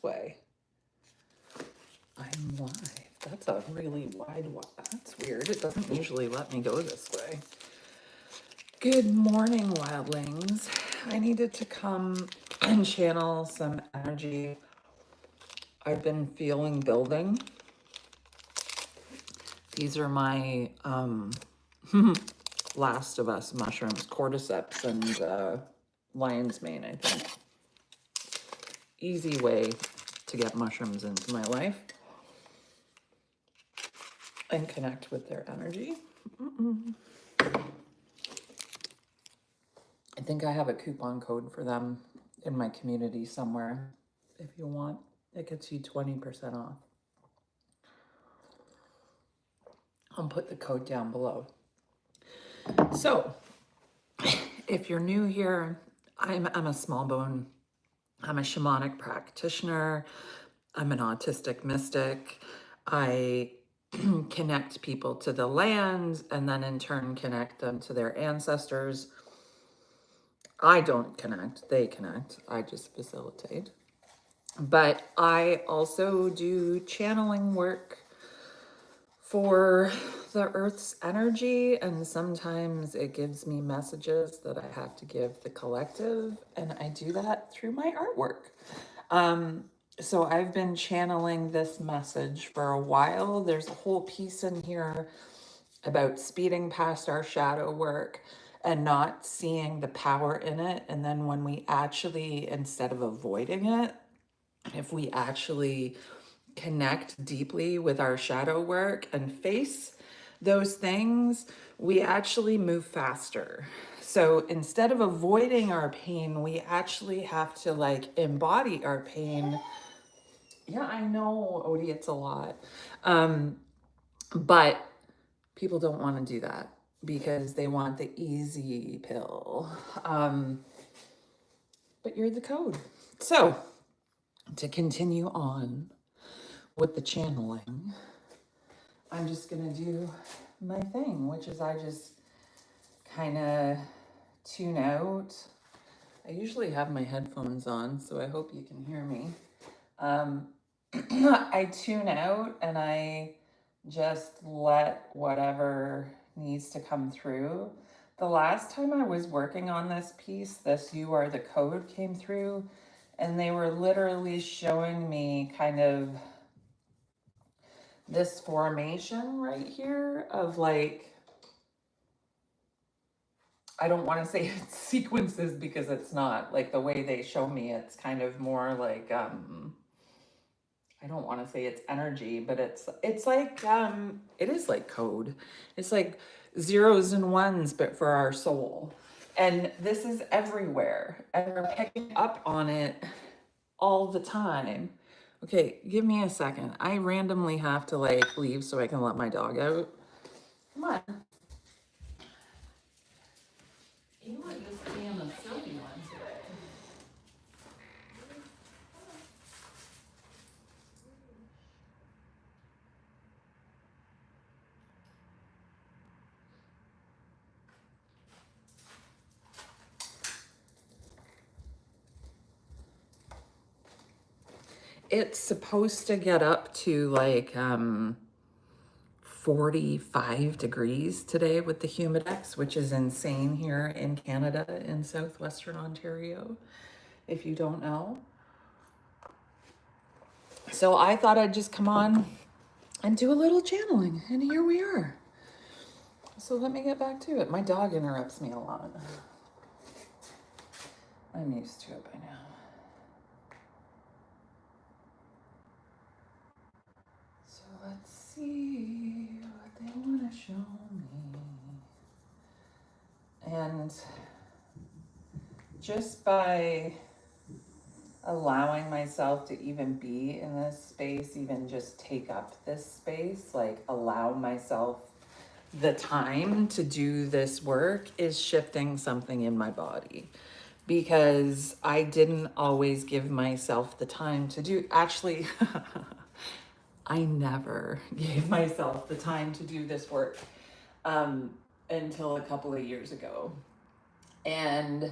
this way. I'm live. That's a really wide one. That's weird. It doesn't usually let me go this way. Good morning, wildlings. I needed to come and channel some energy I've been feeling building. These are my Last of Us mushrooms, cordyceps and lion's mane, I think. Easy way to get mushrooms into my life and connect with their energy. I think I have a coupon code for them in my community somewhere. If you want, it gets you 20% off. I'll put the code down below. So, if you're new here, I'm a Smallbone. I'm a shamanic practitioner. I'm an autistic mystic. I connect people to the land and then in turn connect them to their ancestors. I don't connect, they connect. I just facilitate. But I also do channeling work for the earth's energy, and sometimes it gives me messages that I have to give the collective, and I do that through my artwork. So I've been channeling this message for a while. There's a whole piece in here about speeding past our shadow work and not seeing the power in it. And then when we actually, instead of avoiding it, if we actually connect deeply with our shadow work and face those things, we actually move faster. So instead of avoiding our pain, we actually have to like embody our pain. Yeah, I know, Odie, it's a lot. But people don't want to do that because they want the easy pill. But you're the code. So to continue on with the channeling, I'm just going to do my thing, which is I just kind of tune out. I usually have my headphones on, so I hope you can hear me. I tune out and I just let whatever needs to come through. The last time I was working on this piece, this You Are the Code came through, and they were literally showing me kind of this formation right here of like, I don't want to say it's sequences because it's not. Like the way they show me, it's kind of more like, I don't want to say it's energy, but it's like, it is like code. It's like zeros and ones, but for our soul. And this is everywhere. And we're picking up on it all the time. Okay, give me a second. I randomly have to like leave so I can let my dog out. Come on. You were just being a silly one today. It's supposed to get up to like 45 degrees today with the humidex, which is insane here in Canada, in southwestern Ontario, if you don't know. So I thought I'd just come on and do a little channeling, and here we are. So let me get back to it. My dog interrupts me a lot. I'm used to it by now. So let's see what they want to show me. And just by allowing myself to even be in this space, even just take up this space, like allow myself the time to do this work, is shifting something in my body. Because I didn't always give myself the time to do, actually, I never gave myself the time to do this work until a couple of years ago. And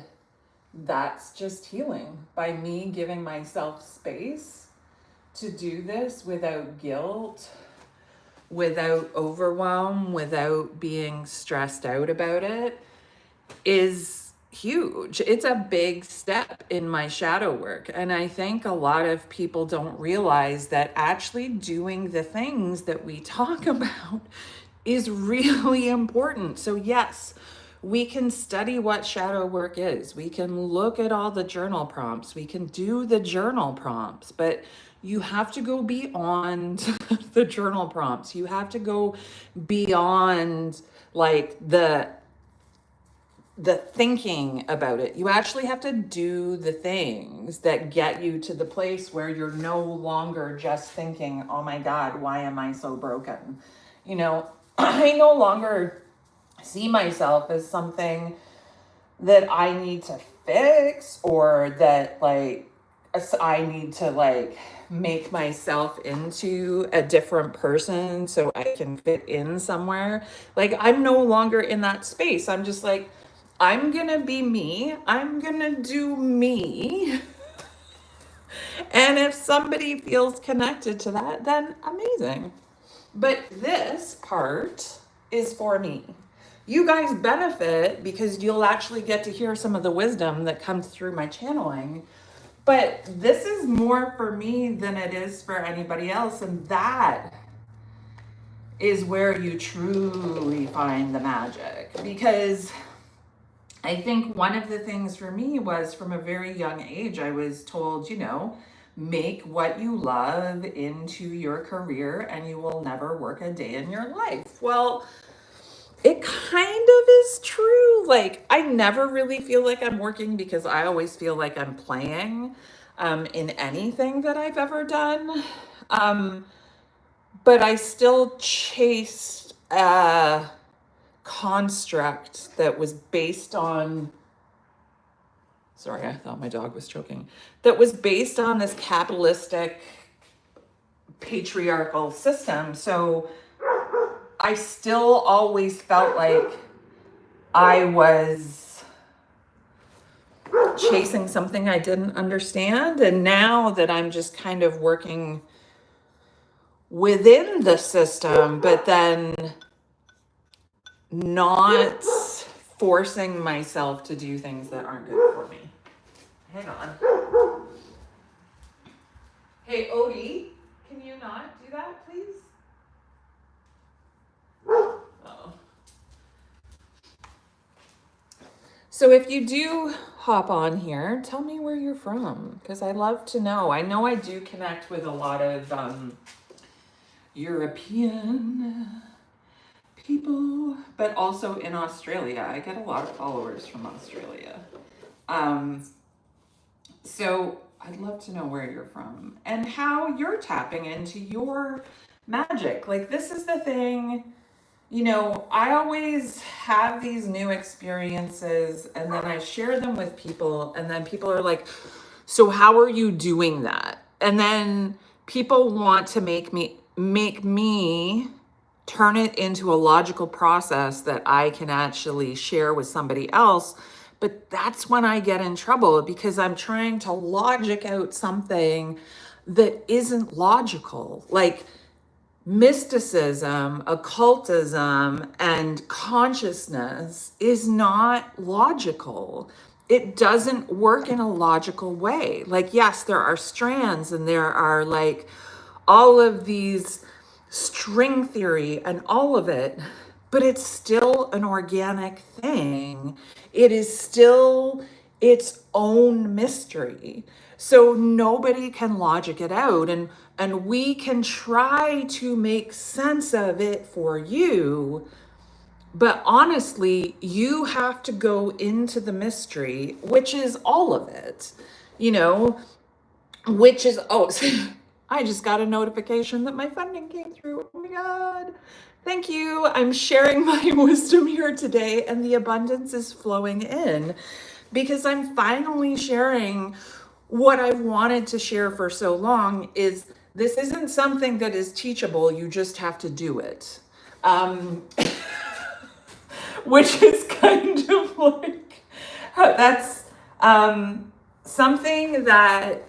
that's just healing. By me giving myself space, to do this without guilt, without overwhelm, without being stressed out about it is huge. It's a big step in my shadow work. And I think a lot of people don't realize that actually doing the things that we talk about is really important. So yes, we can study what shadow work is. We can look at all the journal prompts. We can do the journal prompts, but you have to go beyond the journal prompts. You have to go beyond like the thinking about it. You actually have to do the things that get you to the place where you're no longer just thinking, oh my God, why am I so broken? You know, I no longer see myself as something that I need to fix, or that like I need to like make myself into a different person so I can fit in somewhere. Like I'm no longer in that space. I'm just like, I'm gonna be me. I'm gonna do me. And if somebody feels connected to that, then amazing. But this part is for me. You guys benefit because you'll actually get to hear some of the wisdom that comes through my channeling. But this is more for me than it is for anybody else. And that is where you truly find the magic. Because I think one of the things for me was from a very young age, I was told, you know, make what you love into your career and you will never work a day in your life. Well, it kind of is true. Like, I never really feel like I'm working because I always feel like I'm playing in anything that I've ever done. But I still chased a construct that was based on, sorry, I thought my dog was choking, that was based on this capitalistic patriarchal system. So I still always felt like I was chasing something I didn't understand. And now that I'm just kind of working within the system, but then not forcing myself to do things that aren't good for me. Hang on. Hey, Odie, can you not do that, please? Oh. So if you do hop on here, tell me where you're from, because I love to know. I know I do connect with a lot of European people, but also in Australia. I get a lot of followers from Australia. So I'd love to know where you're from and how you're tapping into your magic. Like, this is the thing, you know, I always have these new experiences and then I share them with people, and then people are like, so how are you doing that? And then people want to make me turn it into a logical process that I can actually share with somebody else. But that's when I get in trouble, because I'm trying to logic out something that isn't logical. Like mysticism, occultism, and consciousness is not logical. It doesn't work in a logical way. Like, yes, there are strands and there are like all of these string theory and all of it, but it's still an organic thing. It is still its own mystery. So nobody can logic it out, and we can try to make sense of it for you, but honestly, you have to go into the mystery, which is all of it, you know, which is, oh, I just got a notification that my funding came through. Oh my God. Thank you. I'm sharing my wisdom here today, and the abundance is flowing in because I'm finally sharing what I've wanted to share for so long. Is this isn't something that is teachable. You just have to do it. Which is kind of like, that's something that,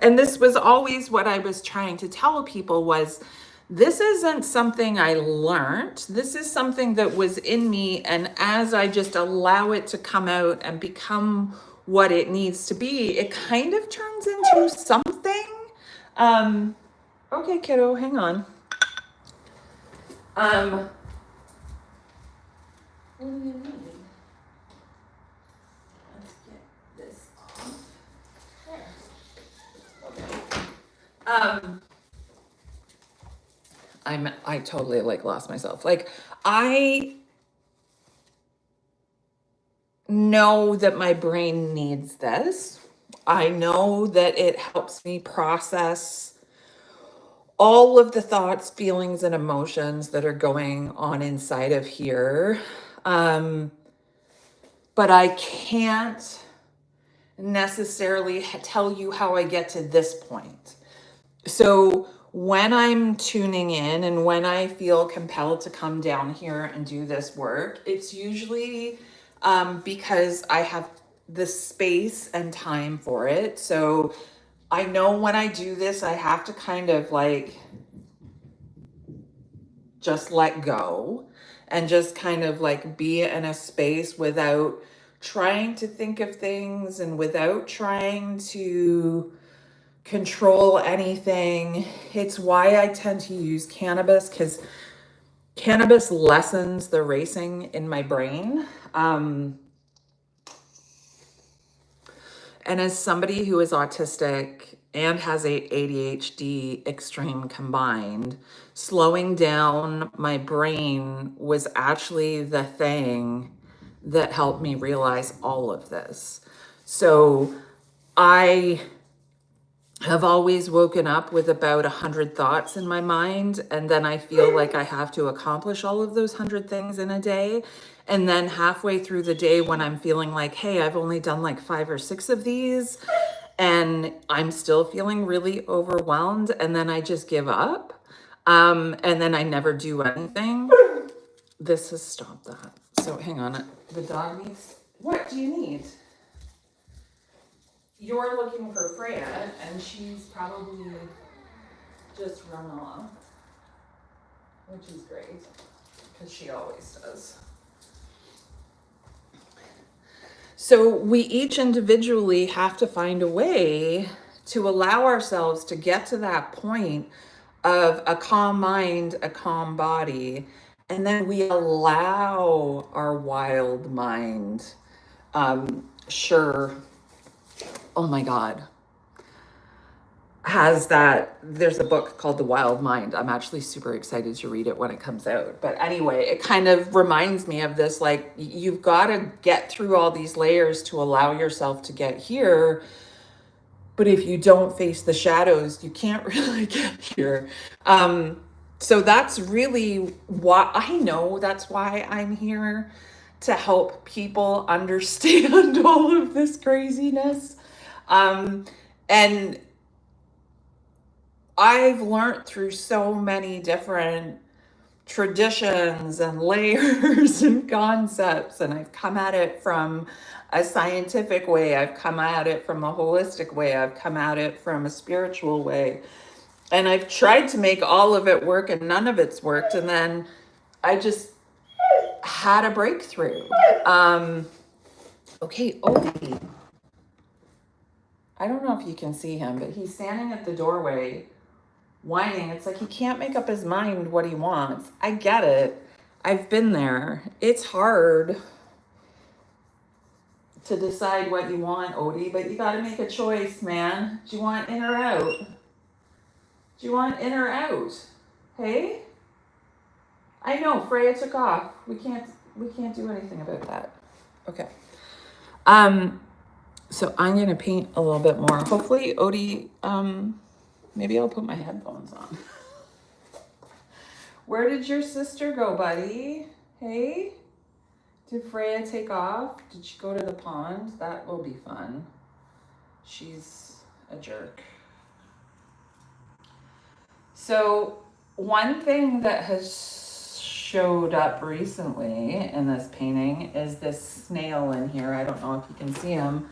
and this was always what I was trying to tell people was, this isn't something I learned. This is something that was in me. And as I just allow it to come out and become what it needs to be, it kind of turns into something. Okay, kiddo, hang on. What do you need? Let's get this off. There. Okay. I totally like lost myself. Like, I know that my brain needs this. I know that it helps me process all of the thoughts, feelings, and emotions that are going on inside of here. But I can't necessarily tell you how I get to this point. So when I'm tuning in and when I feel compelled to come down here and do this work, it's usually because I have the space and time for it. So I know when I do this, I have to kind of like just let go and just kind of like be in a space without trying to think of things and without trying to control anything. It's why I tend to use cannabis, because cannabis lessens the racing in my brain. And as somebody who is autistic and has a ADHD extreme combined, slowing down my brain was actually the thing that helped me realize all of this. So I have always woken up with about 100 thoughts in my mind, and then I feel like I have to accomplish all of those 100 things in a day. And then halfway through the day, when I'm feeling like, hey, I've only done like 5 or 6 of these, and I'm still feeling really overwhelmed, and then I just give up. And then I never do anything. This has stopped that. So hang on, the dog needs, what do you need? You're looking for Freya, and she's probably just run off, which is great, because she always does. So we each individually have to find a way to allow ourselves to get to that point of a calm mind, a calm body, and then we allow our wild mind. Sure. Oh my God. Has that, there's a book called The Wild Mind. I'm actually super excited to read it when it comes out. But anyway, it kind of reminds me of this, like, you've got to get through all these layers to allow yourself to get here. But if you don't face the shadows, you can't really get here. So that's really why I know that's why I'm here, to help people understand all of this craziness. And I've learned through so many different traditions and layers and concepts, and I've come at it from a scientific way, I've come at it from a holistic way, I've come at it from a spiritual way, and I've tried to make all of it work, and none of it's worked. And then I just had a breakthrough. Okay, Odie. I don't know if you can see him, but he's standing at the doorway whining. It's like he can't make up his mind what he wants. I get it. I've been there. It's hard to decide what you want, Odie, but you got to make a choice, man. Do you want in or out? Do you want in or out? Hey? I know, Freya took off. We can't do anything about that. Okay. So I'm going to paint a little bit more. Hopefully, Odie, maybe I'll put my headphones on. Where did your sister go, buddy? Hey? Did Freya take off? Did she go to the pond? That will be fun. She's a jerk. So one thing that has showed up recently in this painting is this snail in here. I don't know if you can see him.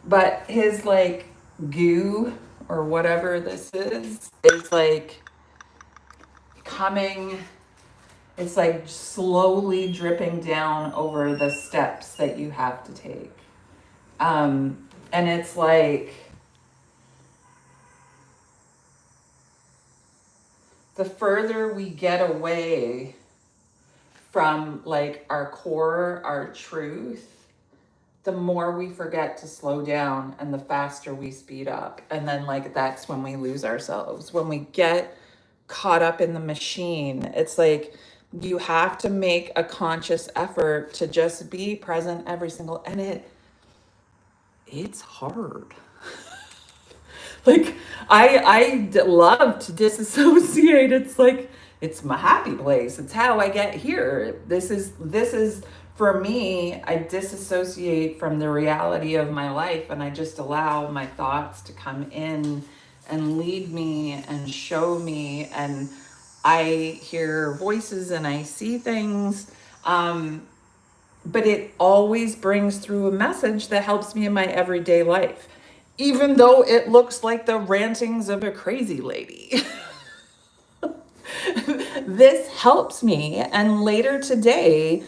But his like goo or whatever this is like coming, it's like slowly dripping down over the steps that you have to take. And it's like the further we get away from like our core, our truth, the more we forget to slow down and the faster we speed up. And then like that's when we lose ourselves. When we get caught up in the machine, it's like you have to make a conscious effort to just be present every single, and it's hard. Like I love to disassociate. It's like it's my happy place. It's how I get here. This is for me. I disassociate from the reality of my life, and I just allow my thoughts to come in and lead me and show me, and I hear voices and I see things. But it always brings through a message that helps me in my everyday life, even though it looks like the rantings of a crazy lady. This helps me. And later today,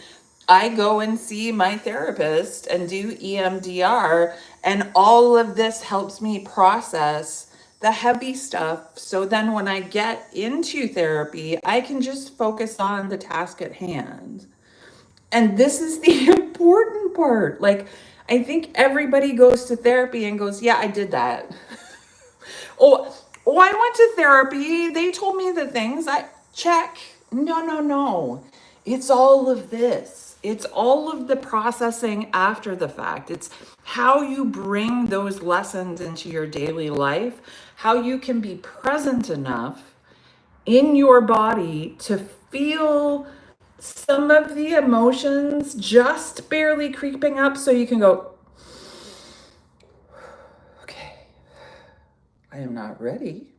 I go and see my therapist and do EMDR, and all of this helps me process the heavy stuff. So then when I get into therapy, I can just focus on the task at hand. And this is the important part. Like, I think everybody goes to therapy and goes, yeah, I did that. Oh, I went to therapy. They told me the things. I check. No, no, no. It's all of this. It's all of the processing after the fact. It's how you bring those lessons into your daily life, how you can be present enough in your body to feel some of the emotions just barely creeping up so you can go, okay, I am not ready.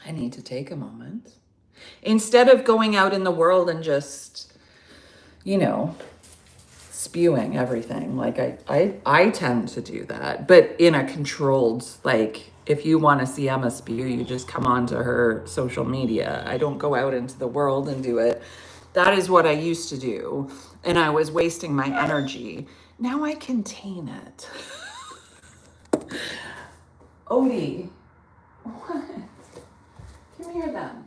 I need to take a moment. Instead of going out in the world and just, you know, spewing everything. Like I tend to do that, but in a controlled, like if you want to see Emma spew, you just come onto her social media. I don't go out into the world and do it. That is what I used to do. And I was wasting my energy. Now I contain it. Odie, what? Come here then.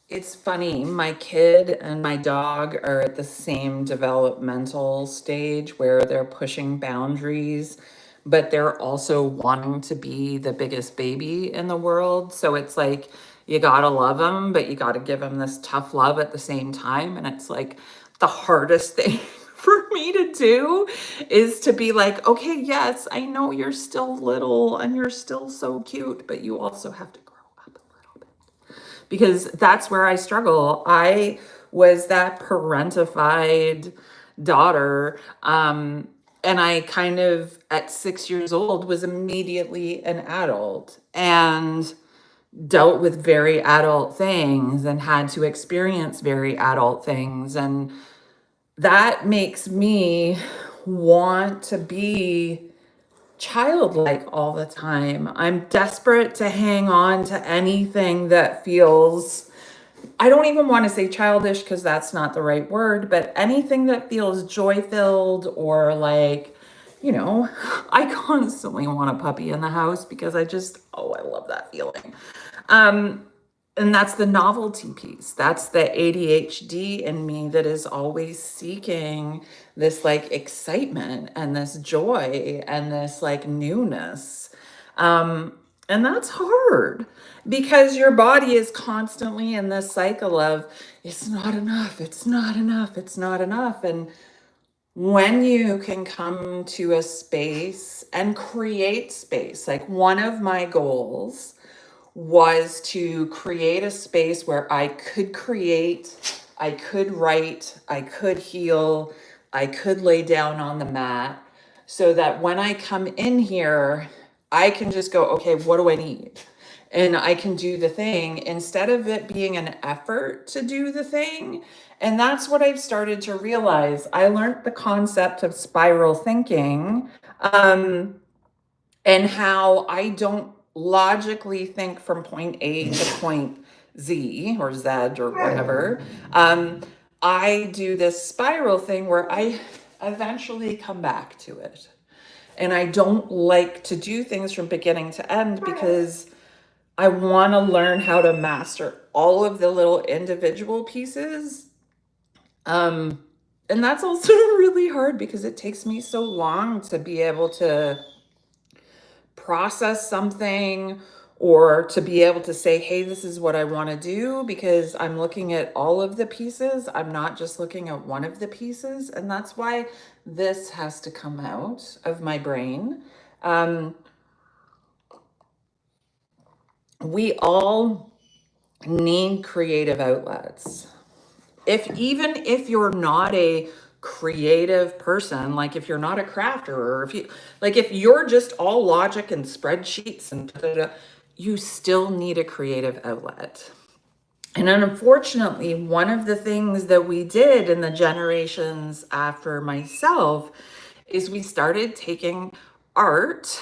It's funny, my kid and my dog are at the same developmental stage where they're pushing boundaries, but they're also wanting to be the biggest baby in the world. So it's like you gotta love them, but you gotta give them this tough love at the same time. And it's like the hardest thing for me to do is to be like, okay, yes, I know you're still little and you're still so cute, but you also have to grow up a little bit, because that's where I struggle. I was that parentified daughter. And I kind of, at 6 years old, was immediately an adult and dealt with very adult things and had to experience very adult things. And that makes me want to be childlike all the time. I'm desperate to hang on to anything that feels, I don't even want to say childish because that's not the right word, but anything that feels joy filled or like, you know, I constantly want a puppy in the house because I just, oh, I love that feeling. And that's the novelty piece. That's the ADHD in me that is always seeking this like excitement and this joy and this like newness. And that's hard because your body is constantly in this cycle of it's not enough, it's not enough, it's not enough. And when you can come to a space and create space, like one of my goals was to create a space where I could create, I could write, I could heal, I could lay down on the mat so that when I come in here, I can just go, okay, what do I need? and I can do the thing instead of it being an effort to do the thing. And that's what I've started to realize. I learned the concept of spiral thinking, and how I don't logically think from point A to point Z or Z or whatever. I do this spiral thing where I eventually come back to it. And I don't like to do things from beginning to end because I want to learn how to master all of the little individual pieces. And that's also really hard because it takes me so long to be able to process something or to be able to say, hey, this is what I want to do, because I'm looking at all of the pieces. I'm not just looking at one of the pieces. And that's why this has to come out of my brain. We all need creative outlets. Even if you're not a creative person, like if you're not a crafter, or if you're just all logic and spreadsheets and you still need a creative outlet. And unfortunately, one of the things that we did in the generations after myself is we started taking art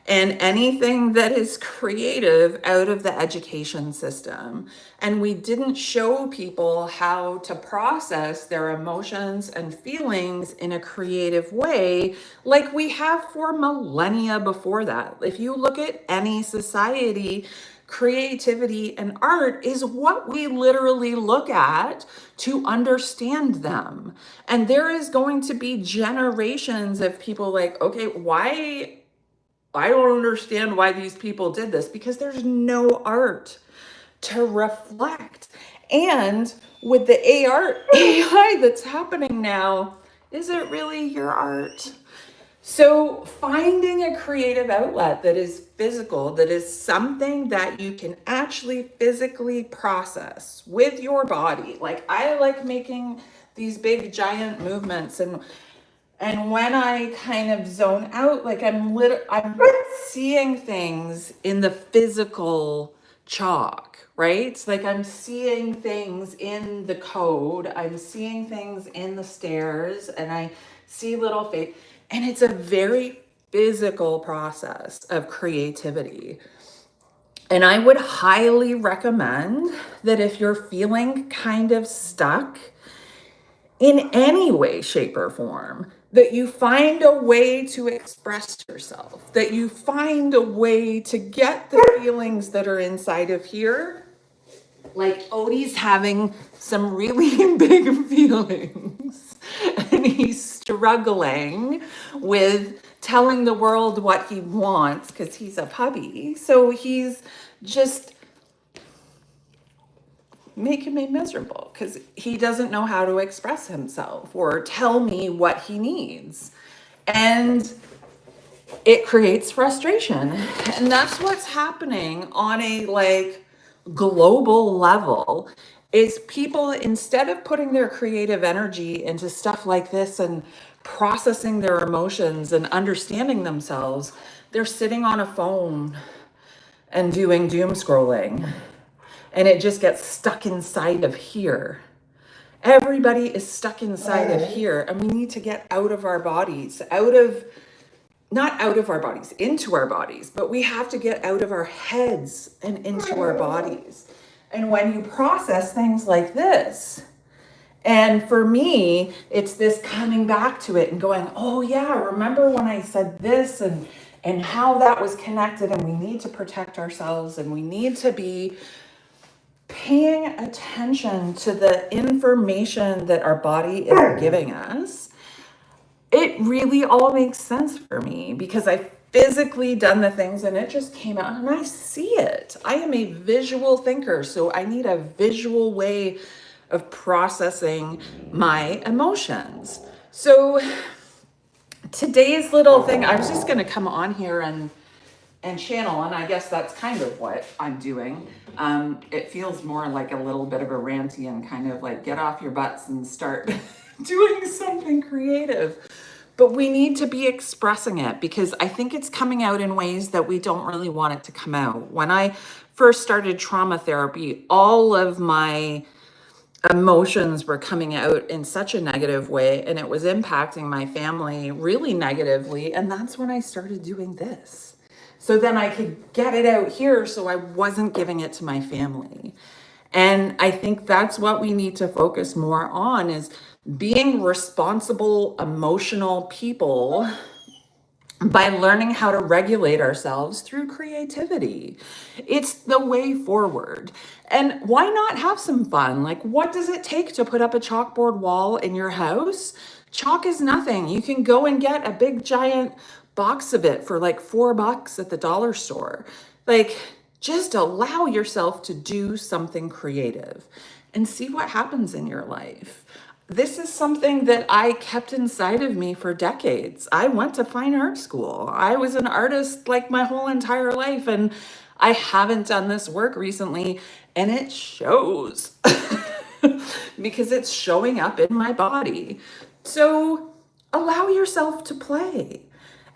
and anything that is creative out of the education system. And we didn't show people how to process their emotions and feelings in a creative way like we have for millennia before that. If you look at any society, creativity and art is what we literally look at to understand them. And there is going to be generations of people like, okay, why? I don't understand why these people did this, because there's no art to reflect. And with the AI that's happening now, is it really your art? So finding a creative outlet that is physical, that is something that you can actually physically process with your body. Like I like making these big giant movements, and when I kind of zone out, like I'm seeing things in the physical chalk, right? It's like I'm seeing things in the code, I'm seeing things in the stairs, and I see little faith. And it's a very physical process of creativity. And I would highly recommend that if you're feeling kind of stuck in any way, shape, or form, that you find a way to express yourself, that you find a way to get the feelings that are inside of here. Like Odie's having some really big feelings and he's struggling with telling the world what he wants because he's a puppy. So he's just making me miserable because he doesn't know how to express himself or tell me what he needs. And it creates frustration. And that's what's happening on a global level, is people, instead of putting their creative energy into stuff like this and processing their emotions and understanding themselves, they're sitting on a phone and doing doom scrolling. And it just gets stuck inside of here. Everybody is stuck inside of here, and we need to get out of our bodies, not out of our bodies, into our bodies, but we have to get out of our heads and into our bodies. And when you process things like this, and for me, it's this coming back to it and going, oh yeah, remember when I said this and how that was connected, and we need to protect ourselves, and we need to be paying attention to the information that our body is giving us. It really all makes sense for me because I physically done the things and it just came out and I see it. I am a visual thinker, so I need a visual way of processing my emotions. So today's little thing, I was just going to come on here and channel, and I guess that's kind of what I'm doing. It feels more like a little bit of a ranty and kind of like get off your butts and start doing something creative. but we need to be expressing it because I think it's coming out in ways that we don't really want it to come out. When I first started trauma therapy, all of my emotions were coming out in such a negative way and it was impacting my family really negatively. And that's when I started doing this. So then I could get it out here so I wasn't giving it to my family. And I think that's what we need to focus more on is being responsible, emotional people by learning how to regulate ourselves through creativity. It's the way forward. And why not have some fun? Like, what does it take to put up a chalkboard wall in your house? Chalk is nothing. You can go and get a big giant box of it for like $4 at the dollar store. Like, just allow yourself to do something creative and see what happens in your life. This is something that I kept inside of me for decades. I went to fine art school. I was an artist like my whole entire life, and I haven't done this work recently, and it shows because it's showing up in my body. So allow yourself to play.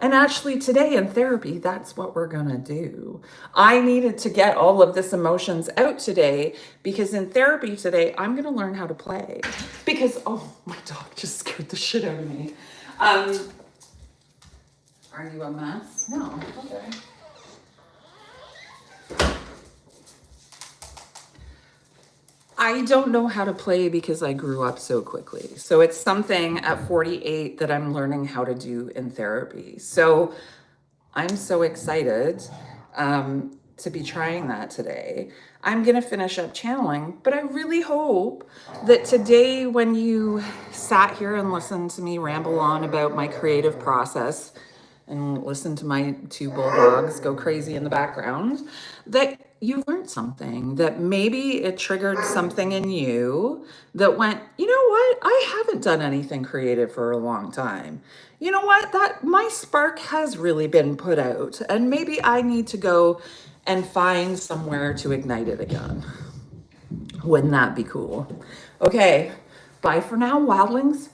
And actually today in therapy, that's what we're gonna do. I needed to get all of this emotions out today because in therapy today, I'm gonna learn how to play. Because, oh, my dog just scared the shit out of me. Are you a mess? No, okay. I don't know how to play because I grew up so quickly. So it's something at 48 that I'm learning how to do in therapy. So I'm so excited to be trying that today. I'm going to finish up channeling, but I really hope that today, when you sat here and listened to me ramble on about my creative process and listen to my two bulldogs go crazy in the background, that you learned something, that maybe it triggered something in you that went, you know what? I haven't done anything creative for a long time. You know what? That my spark has really been put out, and maybe I need to go and find somewhere to ignite it again. Wouldn't that be cool? Okay, bye for now, wildlings.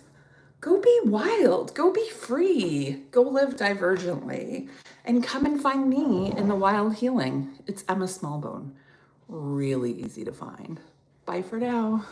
Go be wild, go be free, go live divergently, and come and find me in the Wild Healing. It's Emma Smallbone. Really easy to find. Bye for now.